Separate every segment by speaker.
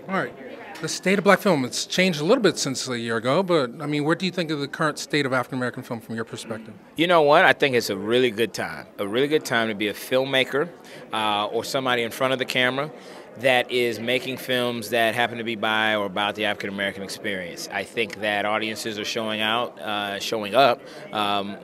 Speaker 1: All right. The state of black film, it's changed a little bit since a year ago, but I mean, what do you think of the current state of African American film from your perspective?
Speaker 2: You know what? I think it's a really good time to be a filmmaker or somebody in front of the camera that is making films that happen to be by or about the African American experience. I think that audiences are showing up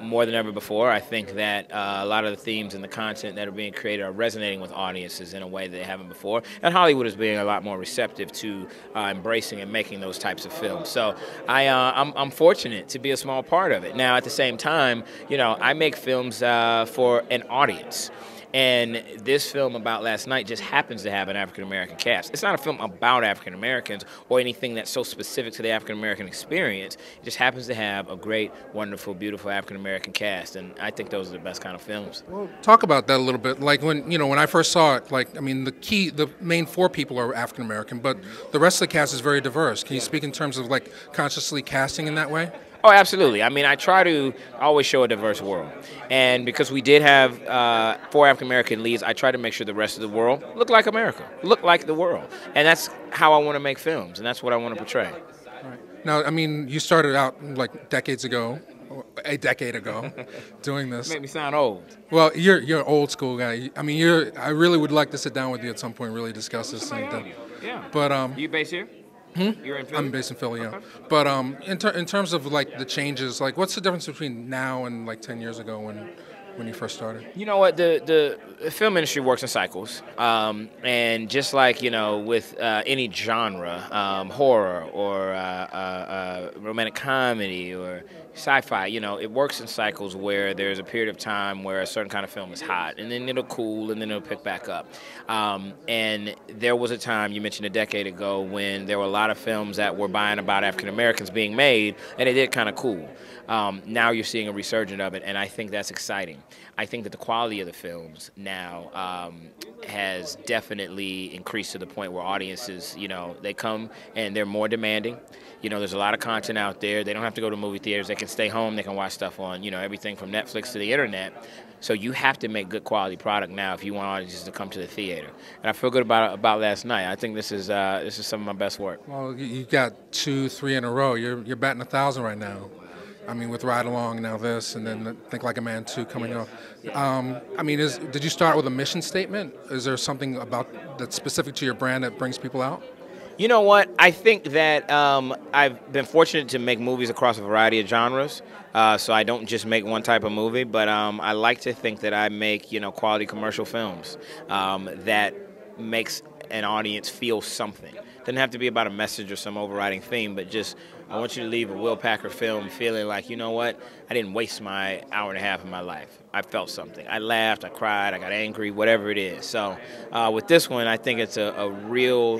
Speaker 2: more than ever before. I think that a lot of the themes and the content that are being created are resonating with audiences in a way that they haven't before. And Hollywood is being a lot more receptive to embracing and making those types of films. So I'm fortunate to be a small part of it. Now, at the same time, I make films for an audience. And this film about last night just happens to have an African-American cast. It's not a film about African-Americans or anything that's so specific to the African-American experience. It just happens to have a great, wonderful, beautiful African-American cast. And I think those are the best kind of films.
Speaker 1: Well, talk about that a little bit. Like when I first saw it, the main four people are African American, but the rest of the cast is very diverse. Can you speak in terms of consciously casting in that way?
Speaker 2: Oh, absolutely. I mean, I try to always show a diverse world. And because we did have four African-American leads, I try to make sure the rest of the world look like America, look like the world. And that's how I want to make films, and that's what I want to portray.
Speaker 1: Right. Now, I mean, you started out decades ago, a decade ago, doing this.
Speaker 2: Make me sound old.
Speaker 1: Well, you're an old school guy. I mean, I really would like to sit down with you at some point and really discuss this.
Speaker 2: Yeah.
Speaker 1: But
Speaker 2: you based here? You're in Philly?
Speaker 1: I'm based in Philly, yeah.
Speaker 2: Okay.
Speaker 1: But in terms of the changes, what's the difference between now and 10 years ago when you first started?
Speaker 2: You know what, the film industry works in cycles, and just like with any genre, horror or romantic comedy or sci-fi, it works in cycles where there's a period of time where a certain kind of film is hot, and then it'll cool, and then it'll pick back up. And there was a time, you mentioned a decade ago, when there were a lot of films that were by and about African Americans being made, and it did kind of cool. Now you're seeing a resurgence of it, and I think that's exciting. I think that the quality of the films now has definitely increased to the point where audiences, they come and they're more demanding. There's a lot of content out there. They don't have to go to movie theaters. They can stay home. They can watch stuff on, everything from Netflix to the internet. So you have to make good quality product now if you want audiences to come to the theater. And I feel good about last night. I think this is some of my best work.
Speaker 1: Well, you got 2, 3 in a row. You're batting 1,000 right now. I mean, with Ride Along, now this, and then Think Like a Man 2 coming up. Did you start with a mission statement? Is there something that's specific to your brand that brings people out?
Speaker 2: You know what? I think that I've been fortunate to make movies across a variety of genres. So I don't just make one type of movie, but I like to think that I make, quality commercial films that makes an audience feel something. Doesn't have to be about a message or some overriding theme, but just I want you to leave a Will Packer film feeling like, you know what, I didn't waste my hour and a half of my life. I felt something. I laughed, I cried, I got angry, whatever it is. So with this one, I think it's a real,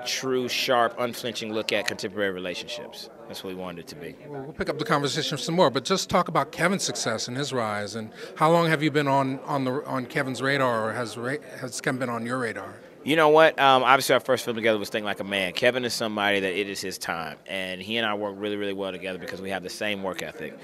Speaker 2: true, sharp, unflinching look at contemporary relationships. That's what we wanted it to be.
Speaker 1: Well, we'll pick up the conversation some more, but just talk about Kevin's success and his rise, and how long have you been on Kevin's radar, or has Kevin been on your radar?
Speaker 2: You know what? Obviously, our first film together was Think Like a Man. Kevin is somebody that it is his time, and he and I work really, really well together because we have the same work ethic.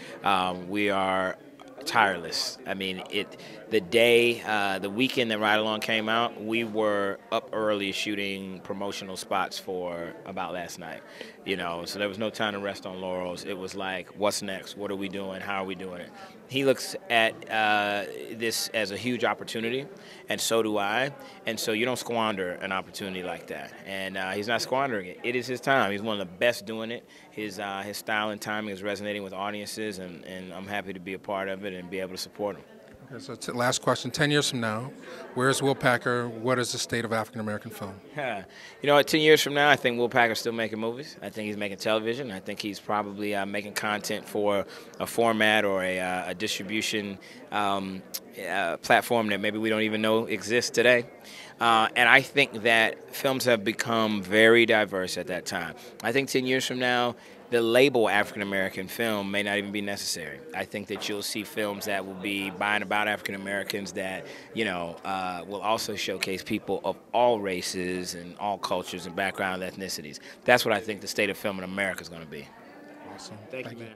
Speaker 2: We are tireless. I mean, the weekend that Ride Along came out, we were up early shooting promotional spots for About Last Night. So there was no time to rest on laurels. It was like, what's next? What are we doing? How are we doing it? He looks at this as a huge opportunity, and so do I. And so you don't squander an opportunity like that. And he's not squandering it. It is his time. He's one of the best doing it. His style and timing is resonating with audiences, and I'm happy to be a part of it and be able to support him.
Speaker 1: Okay, so last question, 10 years from now, where's Will Packer? What is the state of African-American film?
Speaker 2: 10 years from now, I think Will Packer's still making movies. I think he's making television. I think he's probably making content for a format or a distribution platform that maybe we don't even know exists today. And I think that films have become very diverse at that time. I think 10 years from now, the label African-American film may not even be necessary. I think that you'll see films that will be by and about African-Americans that, will also showcase people of all races and all cultures and background ethnicities. That's what I think the state of film in America is going to be.
Speaker 1: Awesome.
Speaker 2: Thank you, man.